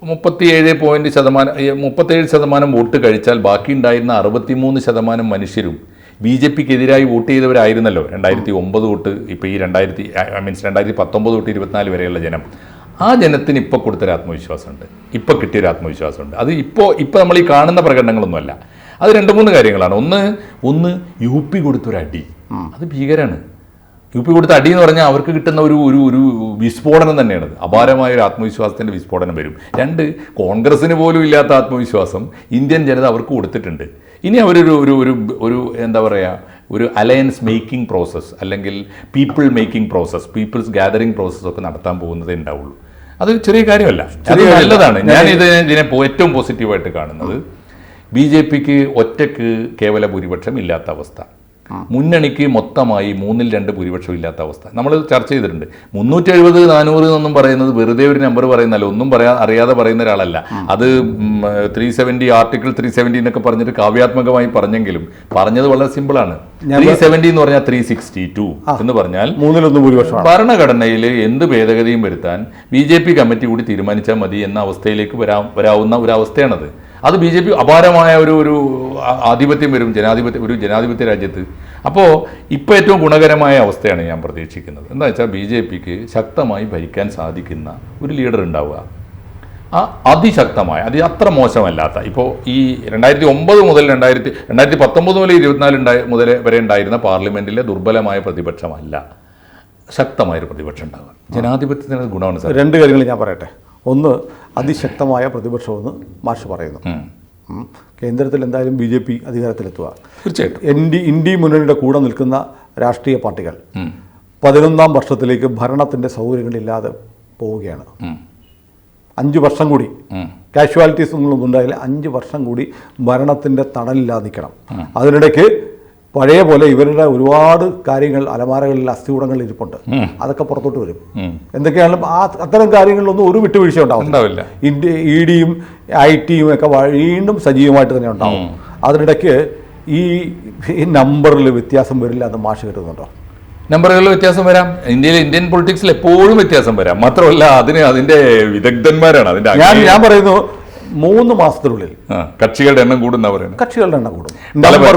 37% വോട്ട് കഴിച്ചാൽ ബാക്കി ഉണ്ടായിരുന്ന 63% മനുഷ്യരും BJPക്കെതിരായി വോട്ട് ചെയ്തവരായിരുന്നല്ലോ 2009 തൊട്ട് ഇപ്പോൾ ഈ 2019 തൊട്ട് 24 വരെയുള്ള ജനം. ആ ജനത്തിന് ഇപ്പോൾ കൊടുത്തൊരു ആത്മവിശ്വാസമുണ്ട്, ഇപ്പോൾ കിട്ടിയൊരു ആത്മവിശ്വാസമുണ്ട്. അത് ഇപ്പോൾ നമ്മൾ ഈ കാണുന്ന പ്രകടനങ്ങളൊന്നുമല്ല. അത് 2-3 കാര്യങ്ങളാണ്. ഒന്ന് UP കൊടുത്തൊരടി, അത് ഭീകരമാണ്. UP കൊടുത്ത അടി എന്ന് പറഞ്ഞാൽ അവർക്ക് കിട്ടുന്ന ഒരു വിസ്ഫോടനം തന്നെയാണ്. അപാരമായ ഒരു ആത്മവിശ്വാസത്തിൻ്റെ വിസ്ഫോടനം വരും. 2, കോൺഗ്രസിന് പോലും ഇല്ലാത്ത ആത്മവിശ്വാസം ഇന്ത്യൻ ജനത അവർക്ക് കൊടുത്തിട്ടുണ്ട്. ഇനി അവരൊരു എന്താ പറയുക, ഒരു അലയൻസ് മേക്കിംഗ് പ്രോസസ്സ് അല്ലെങ്കിൽ people making process, people's gathering process ഒക്കെ നടത്താൻ പോകുന്നതേ ഉണ്ടാവുള്ളൂ. അത് ചെറിയ കാര്യമല്ല, അത് നല്ലതാണ്. ഇതിനെ ഏറ്റവും പോസിറ്റീവായിട്ട് കാണുന്നത് BJPക്ക് ഒറ്റക്ക് കേവല ഭൂരിപക്ഷം ഇല്ലാത്ത അവസ്ഥ, മുന്നണിക്ക് മൊത്തമായി 3/2 ഭൂരിപക്ഷം ഇല്ലാത്ത അവസ്ഥ നമ്മൾ ചർച്ച ചെയ്തിട്ടുണ്ട്. 370, 400 എന്നൊന്നും പറയുന്നത് വെറുതെ ഒരു നമ്പർ പറയുന്നല്ലോ, ഒന്നും അറിയാതെ പറയുന്ന ഒരാളല്ല. അത് 370 ആർട്ടിക്കിൾ 370 എന്നൊക്കെ പറഞ്ഞിട്ട് കാവ്യാത്മകമായി പറഞ്ഞെങ്കിലും പറഞ്ഞത് വളരെ സിമ്പിളാണ്. 370 എന്ന് പറഞ്ഞാൽ 362 എന്ന് പറഞ്ഞാൽ 3/1 ഭൂരിപക്ഷം. ഭരണഘടനയിൽ എന്ത് ഭേദഗതിയും വരുത്താൻ BJP കമ്മിറ്റി കൂടി തീരുമാനിച്ചാൽ മതി എന്ന അവസ്ഥയിലേക്ക് വരാവുന്ന ഒരു അവസ്ഥയാണത്. അത് BJP അപാരമായ ഒരു ആധിപത്യം വരും ജനാധിപത്യ രാജ്യത്ത്. അപ്പോൾ ഇപ്പോൾ ഏറ്റവും ഗുണകരമായ അവസ്ഥയാണ് ഞാൻ പ്രതീക്ഷിക്കുന്നത്. എന്താ വെച്ചാൽ BJPക്ക് ശക്തമായി ഭരിക്കാൻ സാധിക്കുന്ന ഒരു ലീഡർ ഉണ്ടാവുക, അതിശക്തമായ, അത്ര മോശമല്ലാത്ത. ഇപ്പോൾ ഈ 2009 മുതൽ 2019 മുതൽ 24 വരെ ഉണ്ടായിരുന്ന പാർലമെന്റിലെ ദുർബലമായ പ്രതിപക്ഷമല്ല, ശക്തമായൊരു പ്രതിപക്ഷം ഉണ്ടാവുക. ജനാധിപത്യത്തിന് ഗുണമാണ് സാർ. 2 കാര്യങ്ങൾ ഞാൻ പറയട്ടെ. ഒന്ന്, അതിശക്തമായ പ്രതിപക്ഷമെന്ന് മാഷ് പറയുന്നു. കേന്ദ്രത്തിൽ എന്തായാലും BJP അധികാരത്തിലെത്തുക. തീർച്ചയായിട്ടും ഇന്ത്യ മുന്നണിയുടെ കൂടെ നിൽക്കുന്ന രാഷ്ട്രീയ പാർട്ടികൾ 11ാം വർഷത്തിലേക്ക് ഭരണത്തിൻ്റെ സൗകര്യങ്ങളില്ലാതെ പോവുകയാണ്. 5 വർഷം കൂടി കാഷ്വാലിറ്റീസ് ഒന്നും ഉണ്ടായില്ല. 5 വർഷം കൂടി ഭരണത്തിൻ്റെ തണലില്ലാതെ നിൽക്കണം. അതിനിടയ്ക്ക് പഴയ പോലെ ഇവരുടെ ഒരുപാട് കാര്യങ്ങൾ അലമാരകളിൽ അസ്ഥികൂടങ്ങളിൽ ഇരിപ്പുണ്ട്, അതൊക്കെ പുറത്തോട്ട് വരും. എന്തൊക്കെയാണെങ്കിലും അത്തരം കാര്യങ്ങളിലൊന്നും ഒരു വിട്ടുവീഴ്ച ഉണ്ടാവില്ല. EDയും IT ഒക്കെ വീണ്ടും സജീവമായിട്ട് തന്നെ ഉണ്ടാവും. അതിനിടയ്ക്ക് ഈ നമ്പറിൽ വ്യത്യാസം വരില്ല എന്ന് മാഷ് കരുതുന്നുണ്ടോ? നമ്പറുകളിൽ വ്യത്യാസം വരാം. ഇന്ത്യൻ പൊളിറ്റിക്സിൽ എപ്പോഴും വ്യത്യാസം വരാം. മാത്രമല്ല അതിന്റെ വിദഗ്ധന്മാരാണ് ഞാൻ പറയുന്നു 3 മാസത്തിനുള്ളിൽ കക്ഷികളുടെ എണ്ണം കൂടുന്ന പറയുന്നത്. കക്ഷികളുടെ എണ്ണം കൂടും,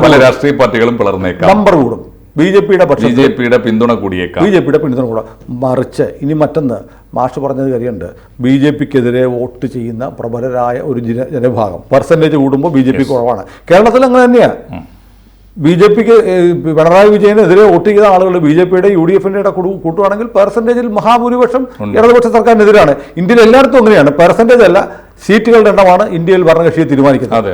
പല രാഷ്ട്രീയ പാർട്ടികളും പിളർന്നേക്കാം, നമ്പർ കൂടും, BJPയുടെ പിന്തുണ കൂടിയേക്കാം, BJPയുടെ പിന്തുണ കൂടാ. മറിച്ച് ഇനി മറ്റൊന്ന് മാഷ് പറഞ്ഞത് കാര്യമുണ്ട്, BJPക്കെതിരെ വോട്ട് ചെയ്യുന്ന പ്രബലരായ ഒരു ജനവിഭാഗം പെർസെൻറ്റേജ് കൂടുമ്പോൾ BJP കുറവാണ്. കേരളത്തിൽ അങ്ങനെ തന്നെയാണ്. BJPക്ക് പിണറായി വിജയനെതിരെ വോട്ട് ചെയ്ത ആളുകൾ BJPയുടെ UDFന്റെ കൂട്ടുവാണെങ്കിൽ പെർസെൻറ്റേജിൽ മഹാഭൂരിപക്ഷം ഇടതുപക്ഷ സർക്കാരിനെതിരാണ്. ഇന്ത്യയിൽ എല്ലായിടത്തും അങ്ങനെയാണ്. പെർസെൻറ്റേജ് അല്ല, സീറ്റുകളുടെ എണ്ണമാണ് ഇന്ത്യയിൽ ഭരണകക്ഷിയെ തീരുമാനിക്കുന്നത്.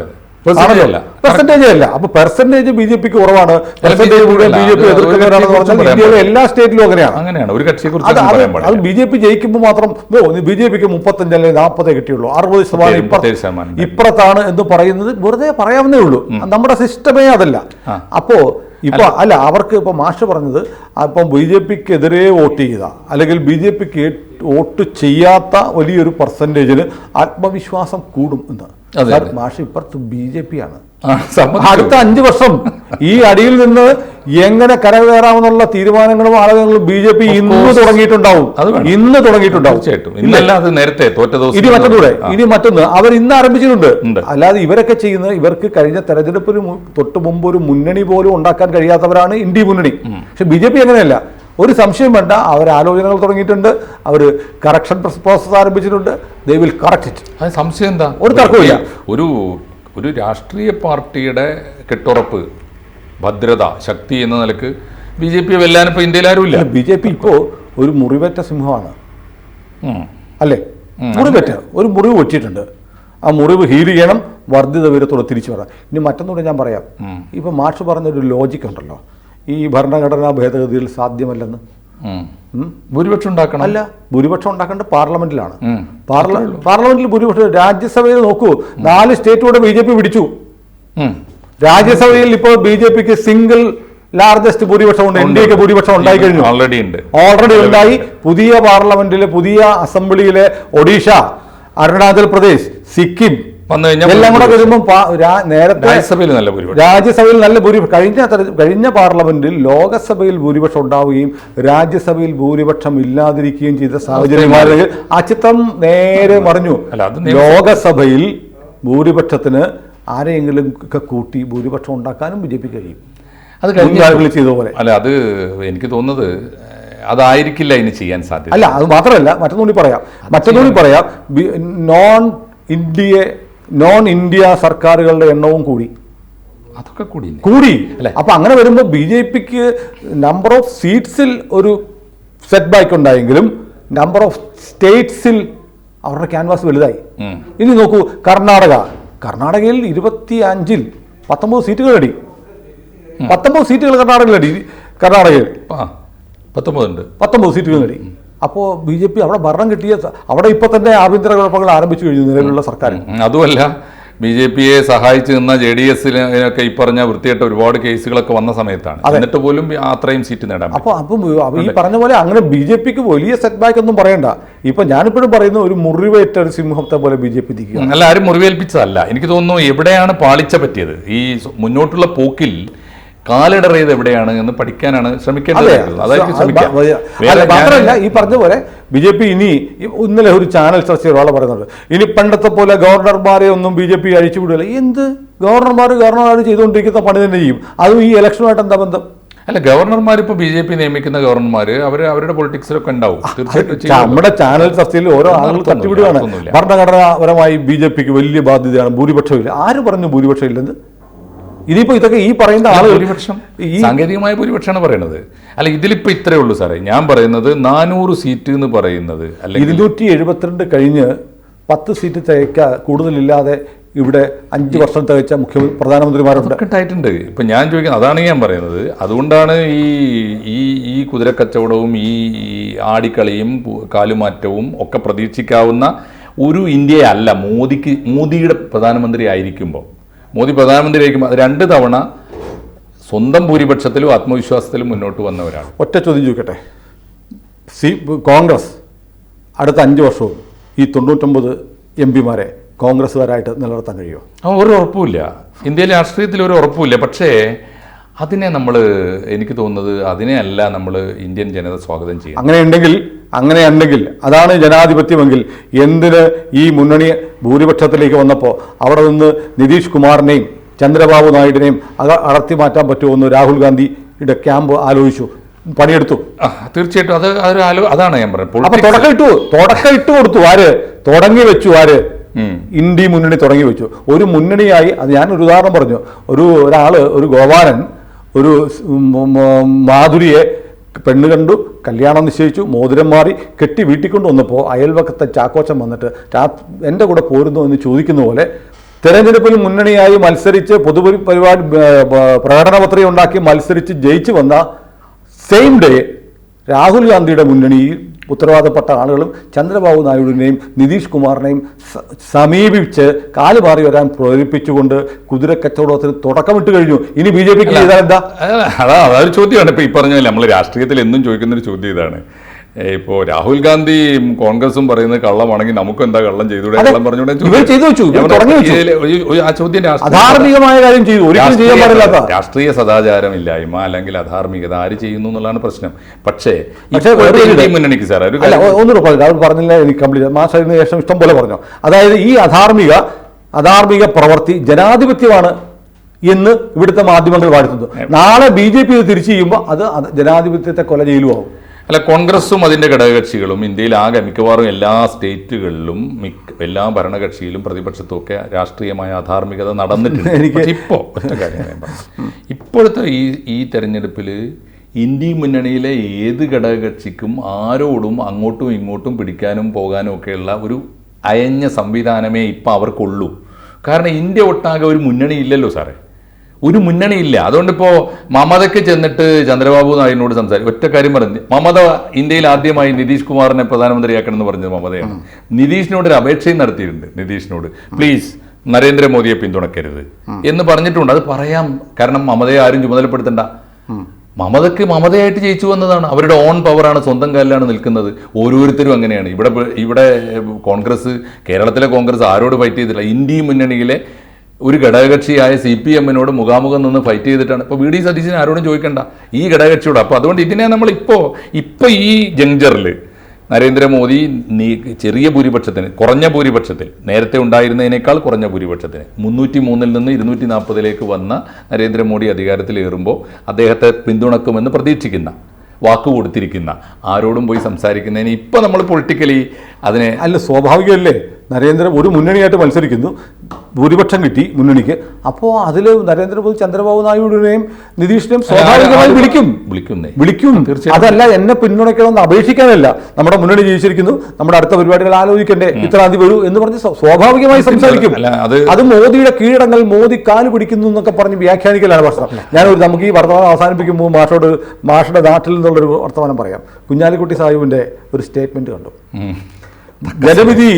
പെർസെൻറ്റേജ് അല്ല. അപ്പൊ പെർസെൻറ്റേജ് BJPക്ക് കുറവാണ്, പെർസെൻറ്റേജ് മുഴുവൻ BJP എതിർക്കുന്നവരാണെന്ന് പറഞ്ഞാൽ ഇന്ത്യയിലെ എല്ലാ സ്റ്റേറ്റിലും അങ്ങനെയാണ്. അത് BJP ജയിക്കുമ്പോൾ മാത്രം BJPക്ക് 35 അല്ലെങ്കിൽ 40 കിട്ടിയുള്ളൂ, 60% ഇപ്പുറത്താണ് എന്ന് പറയുന്നത് വെറുതെ പറയാവുന്നേ ഉള്ളൂ. നമ്മുടെ സിസ്റ്റമേ അതല്ല. അപ്പോ ഇപ്പൊ അല്ല, അവർക്ക് ഇപ്പൊ മാഷ് പറഞ്ഞത് ഇപ്പം BJPക്കെതിരെ വോട്ട് ചെയ്ത അല്ലെങ്കിൽ BJPക്ക് വോട്ട് ചെയ്യാത്ത വലിയൊരു പെർസെൻറ്റേജിന് ആത്മവിശ്വാസം കൂടും എന്ന്. മാഷ് ഇപ്പുറത്ത് BJP ആണ്. അടുത്ത 5 വർഷം ഈ അടിയിൽ നിന്ന് എങ്ങനെ കരകയറാമെന്നുള്ള തീരുമാനങ്ങളും ആളുകളും BJP ഇന്ന് തുടങ്ങിയിട്ടുണ്ടാവും. ഇനി മറ്റൊന്ന് അവർ ഇന്ന് ആരംഭിച്ചിട്ടുണ്ട്. അല്ലാതെ ഇവരൊക്കെ ചെയ്യുന്ന, ഇവർക്ക് കഴിഞ്ഞ തെരഞ്ഞെടുപ്പിന് തൊട്ട് മുമ്പ് ഒരു മുന്നണി പോലും ഉണ്ടാക്കാൻ കഴിയാത്തവരാണ് ഇന്ത്യ മുന്നണി. പക്ഷെ BJP അങ്ങനെയല്ല. ഒരു സംശയം വേണ്ട, അവർ ആലോചനകൾ തുടങ്ങിയിട്ടുണ്ട്, അവർ കറക്ഷൻ പ്രോസസ് ആരംഭിച്ചിട്ടുണ്ട്. They will correct it. അത് സംശയം എന്താ? ഒരു തർക്കമില്ല. ഒരു രാഷ്ട്രീയ പാർട്ടിയുടെ കെട്ടുറപ്പ് ഭദ്രത, ശക്തി എന്ന നിലക്ക് BJP വെല്ലാൻ ഇപ്പോൾ ഇന്ത്യയിൽ ആരുമില്ല. BJP ഇപ്പോൾ ഒരു മുറിവേറ്റ സിംഹമാണ് അല്ലേ? മുറിവേറ്റ ഒരു മുറിവ് വെച്ചിട്ടുണ്ട്. ആ മുറിവ് ഹീൽ ചെയ്യണം, വർദ്ധിത വിവരത്തോടെ തിരിച്ചു വരാം. ഇനി മറ്റൊന്നുകൂടെ ഞാൻ പറയാം. ഇപ്പം മാഷ് പറഞ്ഞൊരു ലോജിക് ഉണ്ടല്ലോ, ഈ ഭരണഘടനാ ഭേദഗതിയിൽ സാധ്യമല്ലെന്ന്. ഭൂരിപക്ഷം ഉണ്ടാക്കണം. അല്ല, ഭൂരിപക്ഷം ഉണ്ടാക്കേണ്ടത് പാർലമെന്റിലാണ്. പാർലമെന്റിൽ ഭൂരിപക്ഷം. രാജ്യസഭയിൽ നോക്കൂ, 4 സ്റ്റേറ്റോടെ BJP പിടിച്ചു. രാജ്യസഭയിൽ ഇപ്പോൾ BJPക്ക് സിംഗിൾ ലാർജസ്റ്റ് ഭൂരിപക്ഷം ഉണ്ട്. ഇന്ത്യക്ക് ഭൂരിപക്ഷം ഉണ്ടായി കഴിഞ്ഞു. ഓൾറെഡി ഉണ്ടായി. പുതിയ പാർലമെന്റിലെ പുതിയ അസംബ്ലിയിലെ ഒഡീഷ, അരുണാചൽ പ്രദേശ്, സിക്കിം എല്ലാം കൂടെ വരുമ്പോൾ നേരത്തെ രാജ്യസഭയിൽ നല്ല ഭൂരിപക്ഷം. കഴിഞ്ഞ പാർലമെന്റിൽ ലോകസഭയിൽ ഭൂരിപക്ഷം ഉണ്ടാവുകയും രാജ്യസഭയിൽ ഭൂരിപക്ഷം ഇല്ലാതിരിക്കുകയും ചെയ്ത സാഹചര്യമാണെങ്കിൽ ആ ചിത്രം നേരെ മറിഞ്ഞു. ലോകസഭയിൽ ഭൂരിപക്ഷത്തിന് ആരെയെങ്കിലും ഒക്കെ കൂട്ടി ഭൂരിപക്ഷം ഉണ്ടാക്കാനും BJP കഴിയും. അത് ചെയ്തപോലെ. അല്ല, അത് എനിക്ക് തോന്നുന്നത് അതായിരിക്കില്ല ഇനി ചെയ്യാൻ സാധ്യത. അല്ല, അത് മാത്രമല്ല, മറ്റൊന്നുകൂടി പറയാം. നോൺ ഇന്ത്യ സർക്കാരുകളുടെ എണ്ണവും കൂടി. അതൊക്കെ കൂടി അല്ലേ? അപ്പൊ അങ്ങനെ വരുമ്പോൾ BJPക്ക് നമ്പർ ഓഫ് സീറ്റ്സിൽ ഒരു സെറ്റ് ബാക്ക് ഉണ്ടായെങ്കിലും നമ്പർ ഓഫ് സ്റ്റേറ്റ്സിൽ അവരുടെ ക്യാൻവാസ് വലുതായി. ഇനി നോക്കൂ, കർണാടകയിൽ 25-ൽ 19 സീറ്റുകൾ നേടി. 19 സീറ്റുകൾ കർണാടകയിൽ 19 സീറ്റുകൾ നേടി. അപ്പോൾ BJP അവിടെ ഭരണം കിട്ടിയ അവിടെ ഇപ്പൊ തന്നെ ആഭ്യന്തര കുഴപ്പങ്ങൾ ആരംഭിച്ചു കഴിഞ്ഞു നിലവിലുള്ള സർക്കാർ. അതുമല്ല, BJPയെ സഹായിച്ചു നിന്ന JDS-ലൊക്കെ ഈ പറഞ്ഞ വൃത്തിയായിട്ട് ഒരുപാട് കേസുകളൊക്കെ വന്ന സമയത്താണ്. എന്നിട്ട് പോലും അത്രയും സീറ്റ് നേടാൻ. അപ്പോൾ ഈ പറഞ്ഞ പോലെ അങ്ങനെ BJPക്ക് വലിയ സെറ്റ് ബാക്ക് ഒന്നും പറയണ്ട. ഇപ്പൊ ഞാനിപ്പോഴും പറയുന്ന ഒരു മുറിവേറ്റ ഒരു സിംഹത്തെ പോലെ BJP നിൽക്കുക. അല്ല, ആരും മുറിവേൽപ്പിച്ചതല്ല. എനിക്ക് തോന്നുന്നു എവിടെയാണ് പാളിച്ച പറ്റിയത്, ഈ മുന്നോട്ടുള്ള പോക്കിൽ കാലിടറിയത് എവിടെയാണ് എന്ന് പഠിക്കാനാണ് ശ്രമിക്കേണ്ടത്. മാത്രമല്ല, ഈ പറഞ്ഞ പോലെ BJP ഇന്നലെ ഒരു ചാനൽ ചർച്ചയിൽ ഒരാൾ പറയുന്നുണ്ട്, ഇനി പണ്ടത്തെ പോലെ ഗവർണർമാരെ ഒന്നും BJP അഴിച്ചുവിടില്ല. എന്ത് ഗവർണർമാർ ചെയ്തുകൊണ്ടിരിക്കുന്ന പണി തന്നെ ചെയ്യും. അതും ഈ ഇലക്ഷനുമായിട്ട് എന്താ ബന്ധം? അല്ല, ഗവർണർമാർ ഇപ്പോൾ BJP നിയമിക്കുന്ന ഗവർണർമാർ അവരുടെ പൊളിറ്റിക്സിലൊക്കെ ഉണ്ടാവും. നമ്മുടെ ചാനൽ ചർച്ചയിൽ ഓരോ ആളുകൾ തട്ടിവിടുകയാണ്. ഭരണഘടനാപരമായി BJPക്ക് വലിയ ബാധ്യതയാണ്, ഭൂരിപക്ഷമില്ല. ആര് പറഞ്ഞു ഭൂരിപക്ഷം ഇല്ലെന്ന്? ഇതൊക്കെ ഈ പറയുന്ന ആളുകൾ ഭൂരിപക്ഷം സാങ്കേതികമായ ഭൂരിപക്ഷമാണ് പറയുന്നത്. അല്ല, ഇതിലിപ്പോൾ ഇത്രയേ ഉള്ളൂ സാറേ. ഞാൻ പറയുന്നത് 400 സീറ്റ് എന്ന് പറയുന്നത്, അല്ലെങ്കിൽ 272 കഴിഞ്ഞ് 10 സീറ്റ് കൂടുതലില്ലാതെ ഇവിടെ 5 വർഷം തികച്ച പ്രധാനമന്ത്രിമാരുണ്ട്. ഇപ്പം ഞാൻ ചോദിക്കുന്നത് അതാണ് ഞാൻ പറയുന്നത്. അതുകൊണ്ടാണ് ഈ കുതിരക്കച്ചവടവും ഈ ആടിക്കളിയും കാലുമാറ്റവും ഒക്കെ പ്രതീക്ഷിക്കാവുന്ന ഒരു ഇന്ത്യയല്ല മോദിയുടെ പ്രധാനമന്ത്രി ആയിരിക്കുമ്പോൾ. മോദി പ്രധാനമന്ത്രിയായിരിക്കുമ്പോൾ 2 തവണ സ്വന്തം ഭൂരിപക്ഷത്തിലും ആത്മവിശ്വാസത്തിലും മുന്നോട്ട് വന്നവരാണ്. ഒറ്റ ചോദ്യം ചോദിക്കട്ടെ, കോൺഗ്രസ് അടുത്ത 5 വർഷവും ഈ 99 MP-മാരെ കോൺഗ്രസ്സുകാരായിട്ട് നിലനിർത്താൻ കഴിയുമോ? ഒരു ഉറപ്പുമില്ല. ഇന്ത്യയിലെ രാഷ്ട്രീയത്തിൽ ഒരു ഉറപ്പുമില്ല. പക്ഷേ അതിനെ എനിക്ക് തോന്നുന്നത് അതിനെയല്ല നമ്മൾ ഇന്ത്യൻ ജനത സ്വാഗതം ചെയ്യും. അങ്ങനെയുണ്ടെങ്കിൽ അതാണ് ജനാധിപത്യമെങ്കിൽ എന്തിന് ഈ മുന്നണി ഭൂരിപക്ഷത്തിലേക്ക് വന്നപ്പോൾ അവിടെ നിന്ന് നിതീഷ് കുമാറിനെയും ചന്ദ്രബാബു നായിഡുവിനെയും അടർത്തി മാറ്റാൻ പറ്റുമെന്ന് രാഹുൽ ഗാന്ധിയുടെ ക്യാമ്പ് ആലോചിച്ചു, പണിയെടുത്തു. തീർച്ചയായിട്ടും അതാണ് ഞാൻ പറഞ്ഞത്. അപ്പൊ തുടക്കം ഇട്ടു കൊടുത്തു. തുടങ്ങി വെച്ചു. ഇന്ത്യ മുന്നണി തുടങ്ങി വെച്ചു. ഒരു മുന്നണിയായി. അത് ഞാനൊരു ഉദാഹരണം പറഞ്ഞു. ഒരു ഗോപാലൻ ഒരു മാധുരിയെ പെണ്ണ് കണ്ടു, കല്യാണം നിശ്ചയിച്ചു, മോതിരം മാറി കെട്ടി വീട്ടിൽ കൊണ്ട് വന്നപ്പോൾ അയൽവക്കത്തെ ചാക്കോച്ചൻ വന്നിട്ട് എൻ്റെ കൂടെ പോരുന്നു എന്ന് ചോദിക്കുന്ന പോലെ തെരഞ്ഞെടുപ്പിൽ മുന്നണിയായി മത്സരിച്ച് പൊതുപരിപാടി പ്രകടനപത്രിക ഉണ്ടാക്കി മത്സരിച്ച് ജയിച്ചു വന്ന സെയിം ഡേ രാഹുൽ ഗാന്ധിയുടെ മുന്നണിയിൽ ഉത്തരവാദപ്പെട്ട ആളുകളും ചന്ദ്രബാബു നായിഡുവിനെയും നിതീഷ് കുമാറിനെയും സമീപിച്ച് കാലുമാറി വരാൻ പ്രേരിപ്പിച്ചുകൊണ്ട് കുതിരക്കച്ചവടത്തിന് തുടക്കമിട്ട് കഴിഞ്ഞു. ഇനി BJPക്ക് ചെയ്താൽ എന്താ? അതൊരു ചോദ്യമാണ്. ഇപ്പോൾ ഈ പറഞ്ഞ നമ്മൾ രാഷ്ട്രീയത്തിൽ എന്നും ചോദിക്കുന്നൊരു ചോദ്യം ഇതാണ്. ഇപ്പോൾ രാഹുൽ ഗാന്ധിയും കോൺഗ്രസും പറയുന്നത് കള്ളമാണെങ്കിൽ നമുക്ക് എന്താ കള്ളം ചെയ്തൂടെ? കള്ളം ആ ചോദ്യം അധാർമികമായ കാര്യം ചെയ്തു. ഒരിക്കലും ചെയ്യാൻ പാടില്ല. രാഷ്ട്രീയ സദാചാരമില്ലായ്മ അല്ലെങ്കിൽ അധാർമികത ആര് ചെയ്യുന്നു എന്നുള്ളതാണ് പ്രശ്നം. പക്ഷേ മുന്നണിക്ക് സാർ ഒന്നും പറഞ്ഞില്ല, എനിക്ക് കംപ്ലീറ്റ് മാസത്തിന് ശേഷം ഇഷ്ടം പോലെ പറഞ്ഞു. അതായത് ഈ അധാർമിക പ്രവൃത്തി ജനാധിപത്യമാണ് എന്ന് ഇവിടുത്തെ മാധ്യമങ്ങൾ വാഴ്ത്തുന്നു. നാളെ BJP തിരിച്ചു ചെയ്യുമ്പോൾ അത് ജനാധിപത്യത്തെ കൊല ചെയ്യലുമാവും. അല്ല, കോൺഗ്രസും അതിൻ്റെ ഘടകകക്ഷികളും ഇന്ത്യയിൽ ആകെ മിക്കവാറും എല്ലാ സ്റ്റേറ്റുകളിലും എല്ലാ ഭരണകക്ഷിയിലും പ്രതിപക്ഷത്തും ഒക്കെ രാഷ്ട്രീയമായ അധാർമികത നടന്നിട്ടുണ്ട്. ഇപ്പോൾ ഒറ്റ കാര്യം ഞാൻ പറഞ്ഞു, ഇപ്പോഴത്തെ ഈ തെരഞ്ഞെടുപ്പിൽ ഇന്ത്യ മുന്നണിയിലെ ഏത് ഘടകകക്ഷിക്കും ആരോടും അങ്ങോട്ടും ഇങ്ങോട്ടും പിടിക്കാനും പോകാനും ഒക്കെയുള്ള ഒരു അയഞ്ഞ സംവിധാനമേ ഇപ്പം അവർക്കുള്ളൂ. കാരണം ഇന്ത്യ ഒട്ടാകെ ഒരു മുന്നണി ഇല്ലല്ലോ സാറേ, ഒരു മുന്നണിയില്ല. അതുകൊണ്ടിപ്പോൾ മമതയ്ക്ക് ചെന്നിട്ട് ചന്ദ്രബാബു നായിഡുവിനോട് സംസാരിക്കും. ഒറ്റ കാര്യം പറഞ്ഞു, മമത ഇന്ത്യയിൽ ആദ്യമായി നിതീഷ് കുമാറിനെ പ്രധാനമന്ത്രിയാക്കണം എന്ന് പറഞ്ഞത് മമതയാണ്. നിതീഷിനോട് ഒരു അപേക്ഷയും നടത്തിയിട്ടുണ്ട്. നിതീഷിനോട് പ്ലീസ് നരേന്ദ്രമോദിയെ പിന്തുണയ്ക്കരുത് എന്ന് പറഞ്ഞിട്ടുണ്ട്. അത് പറയാം, കാരണം മമതയെ ആരും ചുമതലപ്പെടുത്തണ്ട. മമതയായിട്ട് ജയിച്ചു വന്നതാണ്. അവരുടെ ഓൺ പവറാണ്, സ്വന്തം കാലിലാണ് നിൽക്കുന്നത്. ഓരോരുത്തരും അങ്ങനെയാണ്. ഇവിടെ കോൺഗ്രസ്, കേരളത്തിലെ കോൺഗ്രസ് ആരോട് ഫൈറ്റ് ചെയ്തില്ല. ഇന്ത്യ മുന്നണിയിലെ ഒരു ഘടകകക്ഷിയായ CPM-നോട് മുഖാമുഖം നിന്ന് ഫൈറ്റ് ചെയ്തിട്ടാണ്. ഇപ്പോൾ VD സതീശൻ ആരോടും ചോദിക്കണ്ട, ഈ ഘടകകക്ഷിയോട്. അപ്പോൾ അതുകൊണ്ട് ഇതിനെ നമ്മൾ ഇപ്പോൾ ഈ ജംഗ്ചറിൽ നരേന്ദ്രമോദി ചെറിയ ഭൂരിപക്ഷത്തിന്, കുറഞ്ഞ ഭൂരിപക്ഷത്തിൽ, നേരത്തെ ഉണ്ടായിരുന്നതിനേക്കാൾ കുറഞ്ഞ ഭൂരിപക്ഷത്തിന് 303-ൽ നിന്ന് 240-ലേക്ക് വന്ന നരേന്ദ്രമോദി അധികാരത്തിലേറുമ്പോൾ അദ്ദേഹത്തെ പിന്തുണക്കുമെന്ന് പ്രതീക്ഷിക്കുന്ന, വാക്ക് കൊടുത്തിരിക്കുന്ന, ആരോടും പോയി സംസാരിക്കുന്നതിന് ഇപ്പം നമ്മൾ പൊളിറ്റിക്കലി അതിനെ അല്ല, സ്വാഭാവികമല്ലേ? ഒരു മുന്നണിയായിട്ട് മത്സരിക്കുന്നു, ഭൂരിപക്ഷം കിട്ടി മുന്നണിക്ക്. അപ്പോൾ അതിൽ നരേന്ദ്രമോദി ചന്ദ്രബാബു നായിഡുവിനെയും നിതീഷിനെയും സ്വാഭാവികമായി വിളിക്കും. അതല്ല, എന്നെ പിന്തുണയ്ക്കണമെന്ന് അപേക്ഷിക്കാനല്ല, നമ്മുടെ മുന്നണി ജയിച്ചിരിക്കുന്നു, നമ്മുടെ അടുത്ത പരിപാടികൾ ആലോചിക്കണ്ടേ, ഇത്രാം തീയതി വരൂ എന്ന് പറഞ്ഞ് സ്വാഭാവികമായി സംസാരിക്കും. അത് മോദിയുടെ കീഴടങ്ങൾ, മോദി കാല് പിടിക്കുന്നു എന്നൊക്കെ പറഞ്ഞ് വ്യാഖ്യാനിക്കലാണ് പ്രശ്നം. നമുക്ക് ഈ വർത്തമാനം അവസാനിപ്പിക്കുമ്പോൾ മാഷയുടെ നാട്ടിൽ നിന്നുള്ളൊരു വർത്തമാനം പറയാം. കുഞ്ഞാലിക്കുട്ടി സാഹിബിന്റെ ഒരു സ്റ്റേറ്റ്മെന്റ് കണ്ടു. ജനവിധി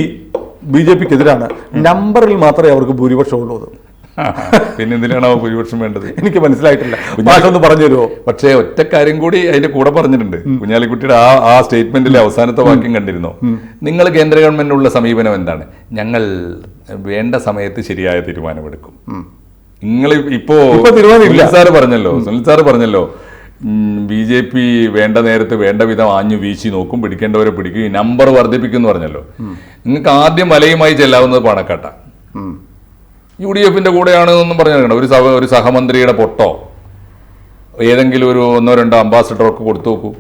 BJPക്ക് എതിരാണ്, നമ്പറിൽ മാത്രമേ അവർക്ക് ഭൂരിപക്ഷം ഉള്ളൂ. പിന്നെ എന്തിനാണ് ഭൂരിപക്ഷം വേണ്ടത്? എനിക്ക് മനസ്സിലായിട്ടില്ല, ഒന്ന് പറഞ്ഞു തരുമോ? പക്ഷേ ഒറ്റ കാര്യം കൂടി അതിന്റെ കൂടെ പറഞ്ഞിട്ടുണ്ട്. കുഞ്ഞാലിക്കുട്ടിയുടെ ആ സ്റ്റേറ്റ്മെന്റിലെ അവസാനത്തെ വാക്യം കണ്ടിരുന്നോ? നിങ്ങൾ കേന്ദ്ര ഗവൺമെന്റിനുള്ള സമീപനം എന്താണ്? ഞങ്ങൾ വേണ്ട സമയത്ത് ശരിയായ തീരുമാനമെടുക്കും. നിങ്ങൾ ഇപ്പോ സുനിൽ സാറ് പറഞ്ഞല്ലോ BJP വേണ്ട നേരത്ത് വേണ്ട വിധം ആഞ്ഞു വീശി നോക്കും, പിടിക്കേണ്ടവരെ പിടിക്കും, നമ്പർ വർദ്ധിപ്പിക്കും എന്ന് പറഞ്ഞല്ലോ. നിങ്ങൾക്ക് ആദ്യം വലയുമായി ചെല്ലാവുന്നത് പാണക്കാട്ട. UDF-ന്റെ കൂടെയാണെന്നൊന്നും പറഞ്ഞിട്ടുണ്ട്. ഒരു സഹമന്ത്രിയുടെ പൊട്ടോ ഏതെങ്കിലും ഒരു 1-2 അംബാസഡറൊക്കെ കൊടുത്തു നോക്കൂ,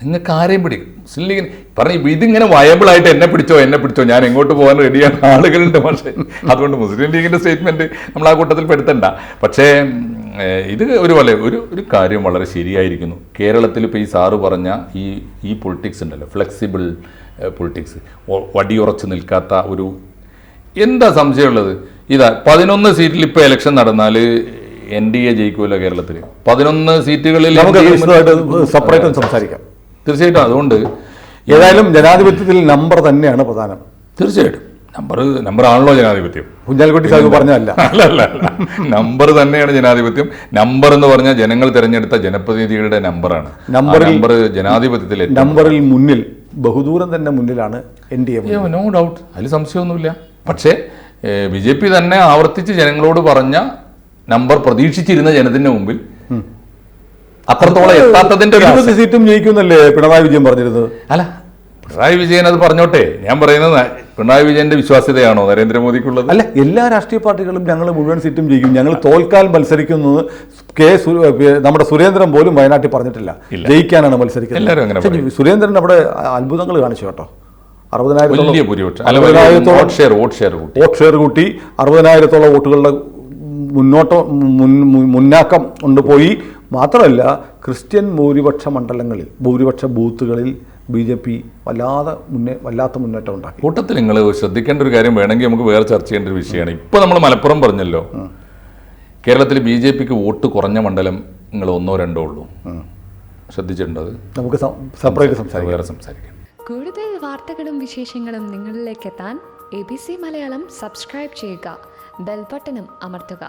നിങ്ങൾക്ക് ആരെയും പിടിക്കും. മുസ്ലിം ലീഗിന് പറഞ്ഞു ഇതിങ്ങനെ വയബിളായിട്ട് എന്നെ പിടിച്ചോ ഞാൻ എങ്ങോട്ട് പോകാൻ റെഡിയാണ് ആളുകളുണ്ട്. പക്ഷേ അതുകൊണ്ട് മുസ്ലിം ലീഗിന്റെ സ്റ്റേറ്റ്മെന്റ് നമ്മൾ ആ കൂട്ടത്തിൽ പെടുത്തണ്ട. പക്ഷേ ഇത് ഒരു കാര്യം വളരെ ശരിയായിരിക്കുന്നു. കേരളത്തിൽ ഇപ്പോൾ ഈ സാറ് പറഞ്ഞ ഈ പൊളിറ്റിക്സ് ഉണ്ടല്ലോ, ഫ്ലെക്സിബിൾ പൊളിറ്റിക്സ്, വടിയുറച്ച് നിൽക്കാത്ത ഒരു, എന്താ സംശയമുള്ളത്? 11 സീറ്റിൽ ഇപ്പോൾ ഇലക്ഷൻ നടന്നാൽ NDA ജയിക്കുമല്ലോ കേരളത്തിൽ. 11 സീറ്റുകളിൽ സെപ്പറേറ്റ് സംസാരിക്കാം തീർച്ചയായിട്ടും. അതുകൊണ്ട് ഏതായാലും ജനാധിപത്യത്തിൽ നമ്പർ തന്നെയാണ് പ്രധാനം. തീർച്ചയായിട്ടും നമ്പർ ആണല്ലോ ജനാധിപത്യം. കുഞ്ഞാലിക്കുട്ടി സാഹിബ് പറഞ്ഞല്ല, അല്ല, നമ്പർ തന്നെയാണ് ജനാധിപത്യം. നമ്പർ എന്ന് പറഞ്ഞാൽ ജനങ്ങൾ തിരഞ്ഞെടുത്ത ജനപ്രതിനിധികളുടെ നമ്പറാണ്. നമ്പർ ജനാധിപത്യത്തിലെ നമ്പറിൽ മുന്നിൽ, ബഹുദൂരം തന്നെ മുന്നിലാണ് NDA. നോ ഡൗട്ട്, അതിൽ സംശയമൊന്നുമില്ല. പക്ഷേ BJP തന്നെ ആവർത്തിച്ച് ജനങ്ങളോട് പറഞ്ഞ നമ്പർ പ്രതീക്ഷിച്ചിരുന്ന ജനത്തിന്റെ മുമ്പിൽ അത്രത്തോളം എത്താത്തതിന്റെ 20 സീറ്റും ജയിക്കുന്നല്ലേ പിണറായി വിജയൻ പറഞ്ഞിരുന്നത്? അല്ല, പിണറായി വിജയൻ അത് പറഞ്ഞോട്ടെ. ഞാൻ പറയുന്നത് പിണറായി വിജയന്റെ വിശ്വാസ്യതയാണോ നരേന്ദ്രമോദിക്കുള്ളത്? അല്ല, എല്ലാ രാഷ്ട്രീയ പാർട്ടികളും ഞങ്ങൾ മുഴുവൻ സീറ്റും ജയിക്കും, ഞങ്ങൾ തോൽക്കാൻ മത്സരിക്കുന്നത് നമ്മുടെ സുരേന്ദ്രൻ പോലും വയനാട്ടിൽ പറഞ്ഞിട്ടില്ല, ജയിക്കാനാണ് മത്സരിക്കുന്നത്. എല്ലാവരും അങ്ങനെ. സുരേന്ദ്രൻ അവിടെ അത്ഭുതങ്ങൾ കാണിച്ചു കേട്ടോ. 60,000 വോട്ട് ഷെയർ കൂട്ടി 60,000-ഓളം വോട്ടുകളുടെ മുന്നാക്കം കൊണ്ടുപോയി. മാത്രമല്ല, ക്രിസ്ത്യൻ ഭൂരിപക്ഷ മണ്ഡലങ്ങളിൽ, ഭൂരിപക്ഷ ബൂത്തുകളിൽ BJP വല്ലാത്ത മുന്നേറ്റം ഉണ്ടാക്കി. കൂട്ടത്തിൽ നിങ്ങൾ ശ്രദ്ധിക്കേണ്ട ഒരു കാര്യം, വേണമെങ്കിൽ നമുക്ക് വേറെ ചർച്ച ചെയ്യേണ്ട ഒരു വിഷയമാണ്. ഇപ്പോൾ നമ്മൾ മലപ്പുറം പറഞ്ഞല്ലോ, കേരളത്തിൽ BJPക്ക് വോട്ട് കുറഞ്ഞ മണ്ഡലം നിങ്ങൾ 1-2 ഉള്ളൂ. ശ്രദ്ധിച്ചിട്ടുണ്ടോ? നമുക്ക് സെപ്പറേറ്റ് വേറെ സംസാരിക്കാം. കൂടുതൽ വാർത്തകളും വിശേഷങ്ങളും നിങ്ങളിലേക്ക് എത്താൻ ABC മലയാളം സബ്സ്ക്രൈബ് ചെയ്യുക, ബെൽ ബട്ടണും അമർത്തുക.